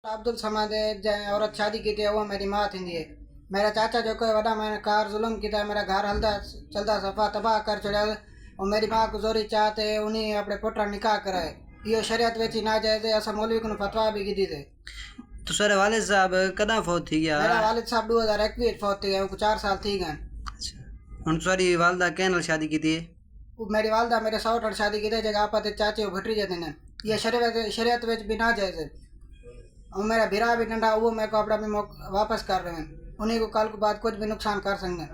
अब्दुल समद औरत शादी की थी वो मेरी माँ थी। मेरा चाचा जो कोई वड़ा मैंने कार जुल्म किया, मेरा घर हलदा चलता सफ़ा तबाह कर छड़ा और मेरी माँ को जोरी चाहते उन्हीं अपने पुत्र निकाह कराए। ये शरीयत वेची ना जाए असा मौलवी को फतवा भी की थे। तो सर वालिद साहब कदा फौत थी गया? मेरा वालिद साहब 2021 फौत थी गए, उनको 4 साल थी गए। हुन सारी वालदा कैनल शादी की थी? मेरी वालदा मेरे सौट शादी की थी जगह आप चाचे भटरी जाते हैं। ये शरीयत वेच भी ना जाए। और मेरा भिरा भी डंडा वो मेरे को अपना भी वापस कर रहे हैं। उन्हीं को कल को बाद कुछ भी नुकसान कर सकें।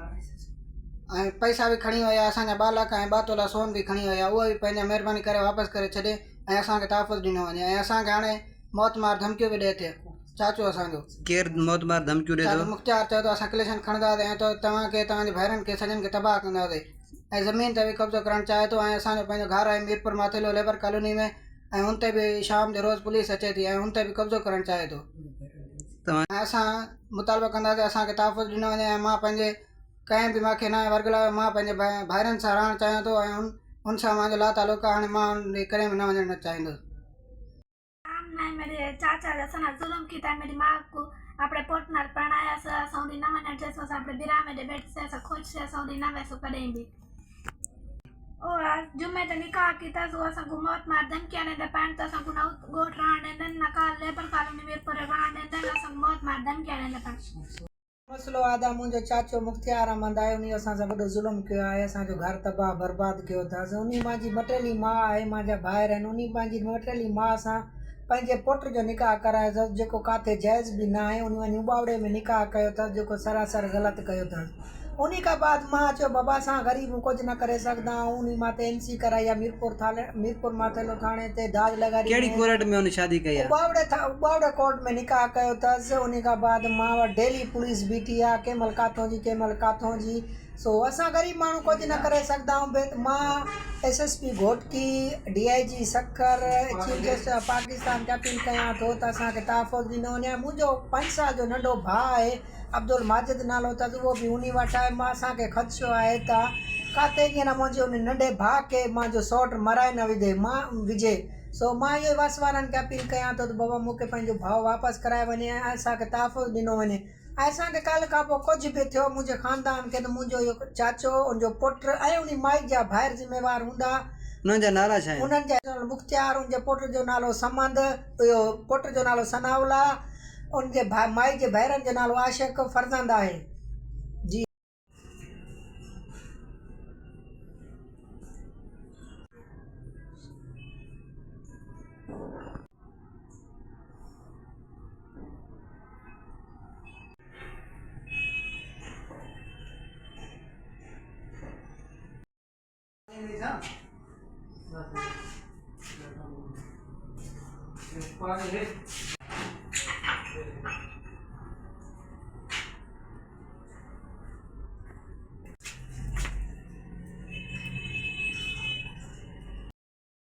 पैसा भी खड़ी हुआ असा बालक ऐं 2 तोला सोन भी खड़ी हुआ वो भी पंहिंजा महिरबानी करे वापस करे छॾे ऐं असांखे तहफ़ुज़ ॾिनो वञे। ऐं असांखे हाणे मौत मार धमकियूं भी ॾिए थे चाचो असांजो। केर मौत मार धमकियूं ॾिए थो? मुख्तियार चयो तो असां कलेक्शन खणंदासीं ऐं तो तव्हांखे तव्हांजे भाइरनि खे सॼनि खे तबाह कंदासीं ऐं ज़मीन ते भी कब्ज़ो करणु चाहे थो। ऐं असांजो पंहिंजो घर आहे मीरपुर माथेलो लेबर कॉलोनी में ऐं हुन ते भी शाम जो रोज़ पुलिस अचे थी ऐं हुन ते भी कब्ज़ो करणु चाहे थो। असां मुतालबो कंदासीं असांखे तहफ़ुज़ ॾिनो वञे ऐं मां पंहिंजे कंहिं बि मूंखे न वर्गलायो। मां पंहिंजे भाइरनि सां रहणु चाहियां थो ऐं हुन सां मुंहिंजो ला तालुक़ आहे। हाणे मां हुन करे न वञणु चाहींदुसि। मेरे चाचा जैसा जुल्म किया मेरी माँ को अपने पोट नाल पढ़ाया सऊदी ना मन जैसा अपने बिरा में बैठ से ऐसा खुश से सऊदी ना वैसो करें भी और जुम्मे ते निकाह किया सो असा को मौत मार धमकियां ने दे पान तो असा को ना गोठ राण ने दन ना काल लेबर कॉलोनी में पर राण ने दन असा मौत मार धमकियां ने दे पान मसलो आदा मुझे चाचो मुख्तियार अहमद आयो उन्हीं असा से बड़ो जुल्म किया है। असा जो घर तबाह बर्बाद किया था। उन्हीं माजी मटेली माँ है माजा भाइर है उन्हीं माजी मटेली माँ सा पंहिंजे पुट जो निकाह करायो अथसि जेको काथे जाइज़ भी ना आहे। उन वञी उबावड़े में निकाह कयो अथसि जेको सरासर ग़लति कयो अथसि। उन खां बाद मां चयो बाबा असां ग़रीब कुझु न करे सघंदा आहियूं। उन मां ते NC कराई आहे मीरपुर माथेलो थाणे ते दाज लॻाई। कहिड़ी कोर्ट में उन शादी कई आहे? उबावड़े कोर्ट में निकाह कयो अथसि। उन खां बाद मां वटि डेली पुलिस बीठी आहे कंहिं महिल काथों जी कंहिं महिल काथों जी। सो असां ग़रीब माण्हू कुझु न करे सघंदा आहियूं। मां SSP घोटकी DIG सक्कर चीफ गेस्ट पाकिस्तान खे अपील कयां थो त असांखे तहफ़ुज़ ॾिनो वञे। मुंहिंजो 5 साल जो नंढो भाउ आहे अब्दुल माजिद नालो अथसि उहो बि उन वटि आहे। मां असांखे ख़दशो आहे त काथे ईअं न मुंहिंजे उन नंढे भाउ खे मुंहिंजो सौट मराए न विझे। सो मां इहो वस वारनि खे अपील कयां थो त बाबा मूंखे पंहिंजो भाउ वापसि कराए वञे ऐं असांखे तहफ़ुज़ ॾिनो वञे। ऐं असांखे कल्ह खां पोइ कुझु बि थियो मुंहिंजे ख़ानदान खे त मुंहिंजो इहो चाचो उनजो पुटु ऐं उन माई जा भाइर ज़िम्मेवार हूंदा। उन्हनि जा नाला छा आहिनि? उन्हनि जा मुख्तियार, उनजे पुट जो नालो समंद, इहो पुट जो नालो सनाउल्ला, उनजे माई जे भाइरनि जो नालो आशिक़ फरज़ंद आहे। जी पानी है।